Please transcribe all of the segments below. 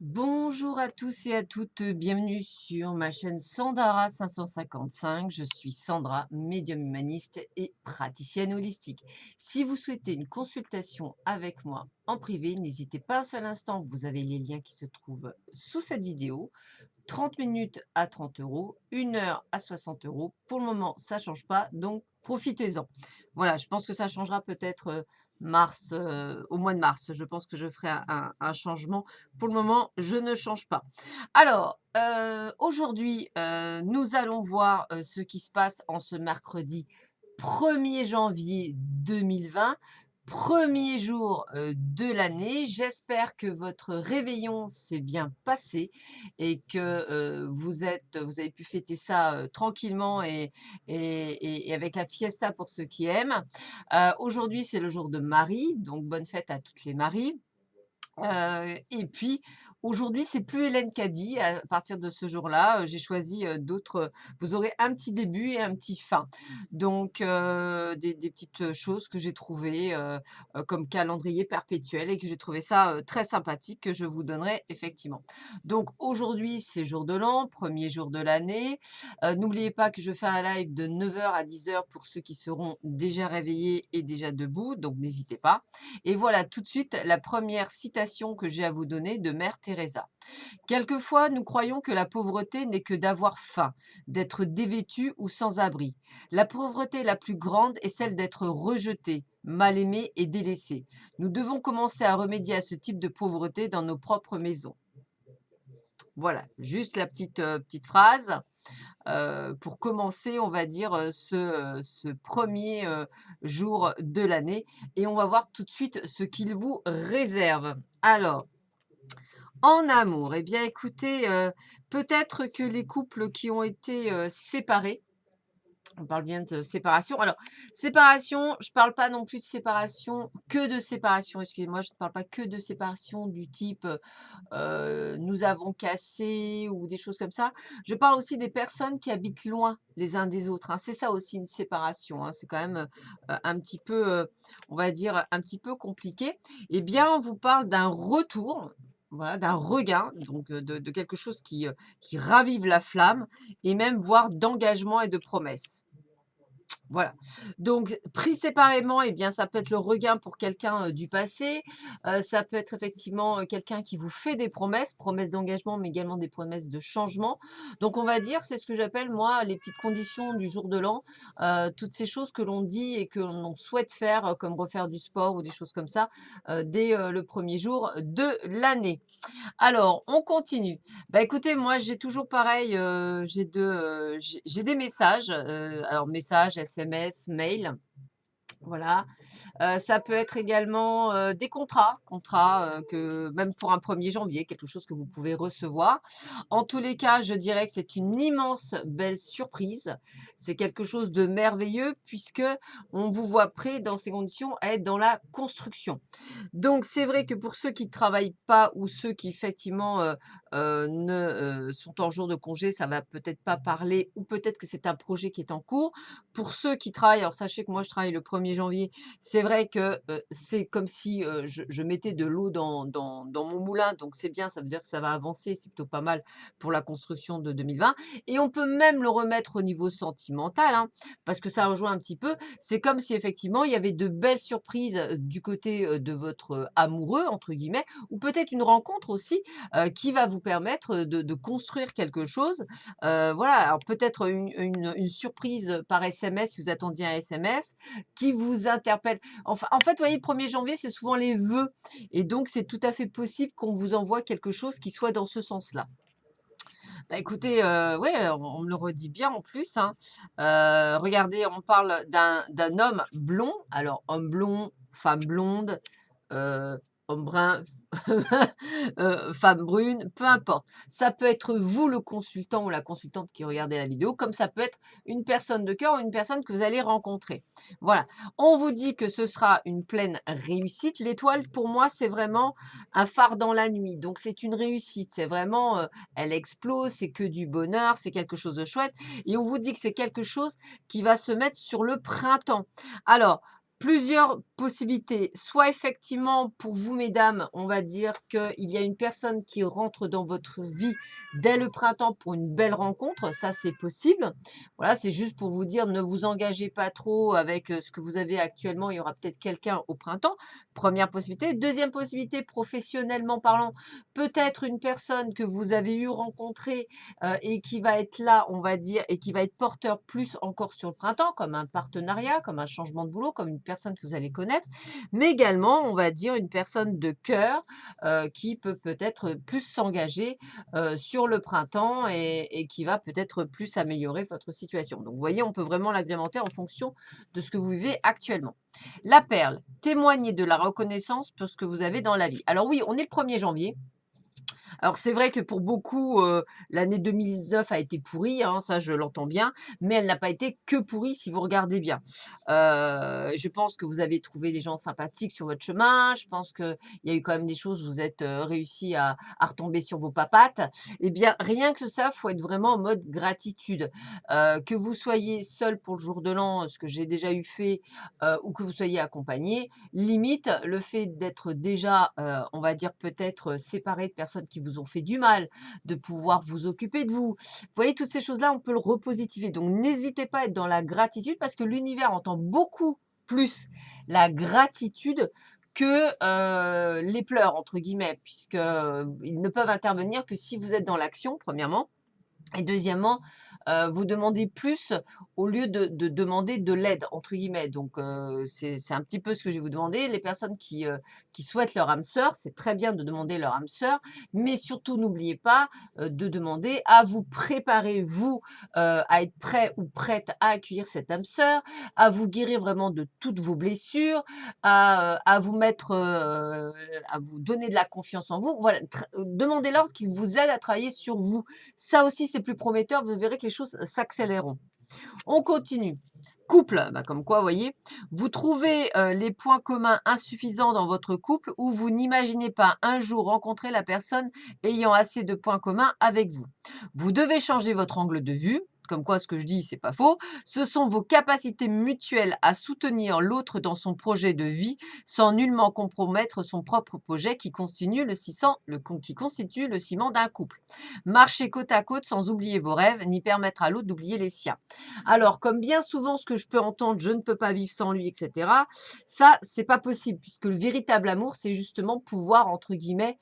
Bonjour à tous et à toutes, bienvenue sur ma chaîne Sandara 555. Je suis Sandra, médium humaniste et praticienne holistique. Si vous souhaitez une consultation avec moi en privé, n'hésitez pas un seul instant, vous avez les liens qui se trouvent sous cette vidéo. 30 minutes à 30 euros, 1 heure à 60 euros. Pour le moment, ça ne change pas, donc profitez-en. Voilà, je pense que ça changera peut-être au mois de mars. Je pense que je ferai un changement. Pour le moment, je ne change pas. Alors, aujourd'hui, nous allons voir ce qui se passe en ce mercredi 1er janvier 2020. Premier jour de l'année. J'espère que votre réveillon s'est bien passé et que vous avez pu fêter ça tranquillement et avec la fiesta pour ceux qui aiment. Aujourd'hui, c'est le jour de Marie, donc bonne fête à toutes les Maries. Et puis, aujourd'hui, c'est plus Hélène qui a dit à partir de ce jour-là, j'ai choisi, d'autres, vous aurez un petit début et un petit fin. Donc des petites, choses que j'ai trouvées, comme calendrier perpétuel et que j'ai trouvé ça, très sympathique que je vous donnerai effectivement. Donc aujourd'hui, c'est jour de l'an, premier jour de l'année. N'oubliez pas que je fais un live de 9 heures à 10 heures pour ceux qui seront déjà réveillés et déjà debout, donc n'hésitez pas. Et voilà tout de suite la première citation que j'ai à vous donner de Mère Teresa. Quelquefois, nous croyons que la pauvreté n'est que d'avoir faim, d'être dévêtu ou sans abri. La pauvreté la plus grande est celle d'être rejeté, mal aimé et délaissé. Nous devons commencer à remédier à ce type de pauvreté dans nos propres maisons. Voilà, juste la petite phrase pour commencer, on va dire, ce 1er jour de l'année et on va voir tout de suite ce qu'il vous réserve. Alors, en amour, eh bien écoutez, peut-être que les couples qui ont été, séparés, on parle bien de séparation. Alors, séparation, je parle pas non plus de séparation, que de séparation, excusez-moi, je ne parle pas que de séparation du type, nous avons cassé ou des choses comme ça. Je parle aussi des personnes qui habitent loin les uns des autres, hein. C'est ça aussi une séparation, hein. C'est quand même, un petit peu, on va dire, un petit peu compliqué. Eh bien, on vous parle d'un retour, voilà, d'un regain, donc de quelque chose qui ravive la flamme et même voire d'engagement et de promesse. Voilà. Donc pris séparément, eh bien, ça peut être le regain pour quelqu'un, du passé. Ça peut être effectivement, quelqu'un qui vous fait des promesses, promesses d'engagement, mais également des promesses de changement. Donc on va dire, c'est ce que j'appelle moi les petites conditions du jour de l'an. Toutes ces choses que l'on dit et que l'on souhaite faire, comme refaire du sport ou des choses comme ça, dès, le premier jour de l'année. Alors, on continue. Bah, écoutez, moi, j'ai toujours pareil, j'ai des messages, alors messages, SMS, mail, voilà. Ça peut être également, des contrats, que même pour un 1er janvier, quelque chose que vous pouvez recevoir. En tous les cas, je dirais que c'est une immense belle surprise. C'est quelque chose de merveilleux puisque on vous voit prêt dans ces conditions à être dans la construction. Donc c'est vrai que pour ceux qui ne travaillent pas ou ceux qui effectivement, ne, sont en jour de congé, ça va peut-être pas parler ou peut-être que c'est un projet qui est en cours. Pour ceux qui travaillent, alors sachez que moi je travaille le 1er janvier, c'est vrai que, c'est comme si, je mettais de l'eau dans mon moulin, donc c'est bien, ça veut dire que ça va avancer, c'est plutôt pas mal pour la construction de 2020 et on peut même le remettre au niveau sentimental, hein, parce que ça rejoint un petit peu. C'est comme si effectivement il y avait de belles surprises, du côté, de votre, «amoureux» entre guillemets ou peut-être une rencontre aussi, qui va vous permettre, de construire quelque chose. Voilà, alors peut-être une surprise par SMS si vous attendiez un SMS qui vous interpelle. Enfin, en fait, vous voyez, le 1er janvier, c'est souvent les vœux et donc c'est tout à fait possible qu'on vous envoie quelque chose qui soit dans ce sens-là. Bah, écoutez, ouais, on me le redit bien en plus, hein. Regardez, on parle d'un homme blond, alors homme blond, femme blonde, heu, homme brun, femme brune, peu importe. Ça peut être vous le consultant ou la consultante qui regardez la vidéo, comme ça peut être une personne de cœur ou une personne que vous allez rencontrer. Voilà. On vous dit que ce sera une pleine réussite. L'étoile, pour moi, c'est vraiment un phare dans la nuit, donc c'est une réussite. C'est vraiment, elle explose, c'est que du bonheur, c'est quelque chose de chouette et on vous dit que c'est quelque chose qui va se mettre sur le printemps. Alors, plusieurs possibilités. Soit effectivement, pour vous, mesdames, on va dire qu'il y a une personne qui rentre dans votre vie dès le printemps pour une belle rencontre. Ça, c'est possible. Voilà, c'est juste pour vous dire, ne vous engagez pas trop avec ce que vous avez actuellement. Il y aura peut-être quelqu'un au printemps. Première possibilité. Deuxième possibilité, professionnellement parlant, peut-être une personne que vous avez eu rencontrer et qui va être là, on va dire, et qui va être porteur plus encore sur le printemps, comme un partenariat, comme un changement de boulot, comme une personne que vous allez connaître, mais également, on va dire, une personne de cœur qui peut peut-être plus s'engager sur le printemps et qui va peut-être plus améliorer votre situation. Donc, vous voyez, on peut vraiment l'agrémenter en fonction de ce que vous vivez actuellement. La perle, témoignez de la reconnaissance pour ce que vous avez dans la vie. Alors oui, on est le 1er janvier. Alors c'est vrai que pour beaucoup, l'année 2019 a été pourrie, hein, ça je l'entends bien, mais elle n'a pas été que pourrie si vous regardez bien. Je pense que vous avez trouvé des gens sympathiques sur votre chemin, je pense qu'il y a eu quand même des choses où vous êtes, réussi à retomber sur vos papates. Eh bien, rien que ça, faut être vraiment en mode gratitude. Que vous soyez seul pour le jour de l'an, ce que j'ai déjà eu fait, ou que vous soyez accompagné, limite le fait d'être déjà, on va dire peut-être, séparé de personnes qui vous ont fait du mal, de pouvoir vous occuper de vous. Vous voyez, toutes ces choses-là, on peut le repositiver. Donc, n'hésitez pas à être dans la gratitude parce que l'univers entend beaucoup plus la gratitude que les pleurs, entre guillemets, puisque ils ne peuvent intervenir que si vous êtes dans l'action, premièrement. Et deuxièmement, vous demandez plus au lieu de demander de «l'aide» entre guillemets. Donc c'est un petit peu ce que je vais vous demander. Les personnes qui souhaitent leur âme sœur, c'est très bien de demander leur âme sœur, mais surtout n'oubliez pas, de demander à vous préparer vous, à être prêt ou prête à accueillir cette âme sœur, à vous guérir vraiment de toutes vos blessures, à vous mettre, à vous donner de la confiance en vous. Voilà, demandez-leur qu'ils vous aident à travailler sur vous. Ça aussi, c'est plus prometteur, vous verrez que les choses s'accéléreront. On continue. Couple, bah, comme quoi, vous voyez, vous trouvez les points communs insuffisants dans votre couple ou vous n'imaginez pas un jour rencontrer la personne ayant assez de points communs avec vous. Vous devez changer votre angle de vue. Comme quoi, ce que je dis, c'est pas faux. Ce sont vos capacités mutuelles à soutenir l'autre dans son projet de vie sans nullement compromettre son propre projet qui constitue le ciment d'un couple. Marchez côte à côte sans oublier vos rêves, ni permettre à l'autre d'oublier les siens. Alors, comme bien souvent, ce que je peux entendre, je ne peux pas vivre sans lui, etc. Ça, c'est pas possible, puisque le véritable amour, c'est justement pouvoir, entre guillemets,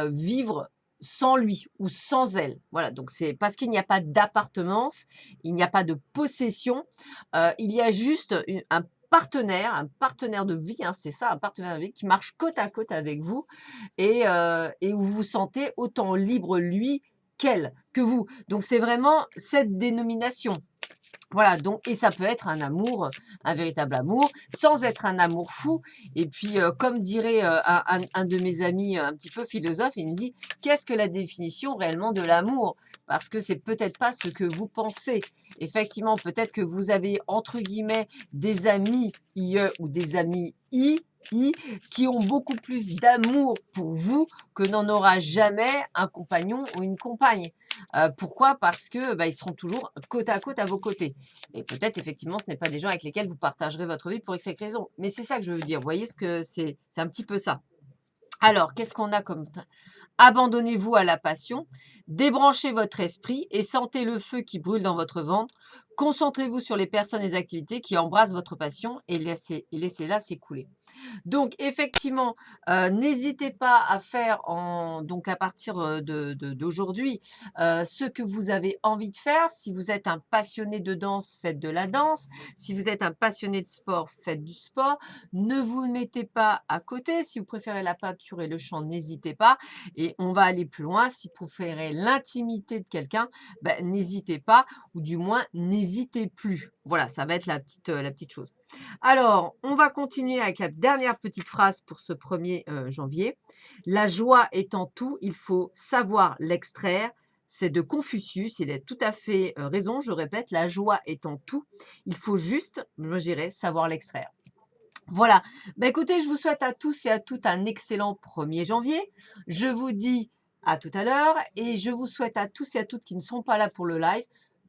vivre sans lui ou sans elle. Voilà, donc c'est parce qu'il n'y a pas d'appartenance, il n'y a pas de possession, il y a juste un partenaire de vie, hein, c'est ça, un partenaire de vie qui marche côte à côte avec vous et où vous vous sentez autant libre lui qu'elle, que vous. Donc c'est vraiment cette dénomination. Voilà, donc et ça peut être un amour, un véritable amour, sans être un amour fou. Et puis, comme dirait un de mes amis un petit peu philosophe, il me dit: «Qu'est-ce que la définition réellement de l'amour?» Parce que c'est peut-être pas ce que vous pensez. Effectivement, peut-être que vous avez entre guillemets «des amis IE» ou des amis I qui ont beaucoup plus d'amour pour vous que n'en aura jamais un compagnon ou une compagne. Pourquoi? Parce que, bah, ils seront toujours côte à côte à vos côtés. Et peut-être effectivement, ce n'est pas des gens avec lesquels vous partagerez votre vie pour X raison. Mais c'est ça que je veux dire. Vous voyez ce que c'est un petit peu ça. Alors, qu'est-ce qu'on a comme abandonnez-vous à la passion, débranchez votre esprit et sentez le feu qui brûle dans votre ventre. Concentrez-vous sur les personnes et les activités qui embrassent votre passion et laissez-la s'écouler. Donc effectivement, n'hésitez pas à faire donc à partir, d'aujourd'hui, ce que vous avez envie de faire. Si vous êtes un passionné de danse, faites de la danse. Si vous êtes un passionné de sport, faites du sport. Ne vous mettez pas à côté. Si vous préférez la peinture et le chant, n'hésitez pas et on va aller plus loin. Si vous préférez l'intimité de quelqu'un, bah, n'hésitez pas ou du moins n'hésitez plus. Voilà, ça va être la petite chose. Alors, on va continuer avec la dernière petite phrase pour ce 1er janvier. La joie est en tout, il faut savoir l'extraire. C'est de Confucius, il a tout à fait raison, je répète, la joie est en tout, il faut juste, moi je dirais, savoir l'extraire. Voilà, bah, écoutez, je vous souhaite à tous et à toutes un excellent 1er janvier. Je vous dis à tout à l'heure et je vous souhaite à tous et à toutes qui ne sont pas là pour le live,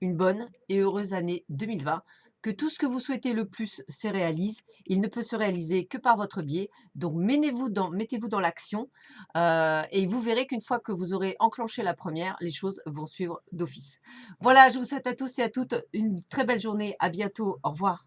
une bonne et heureuse année 2020. que tout ce que vous souhaitez le plus se réalise. Il ne peut se réaliser que par votre biais. Donc, mettez-vous dans l'action et vous verrez qu'une fois que vous aurez enclenché la première, les choses vont suivre d'office. Voilà, je vous souhaite à tous et à toutes une très belle journée. À bientôt. Au revoir.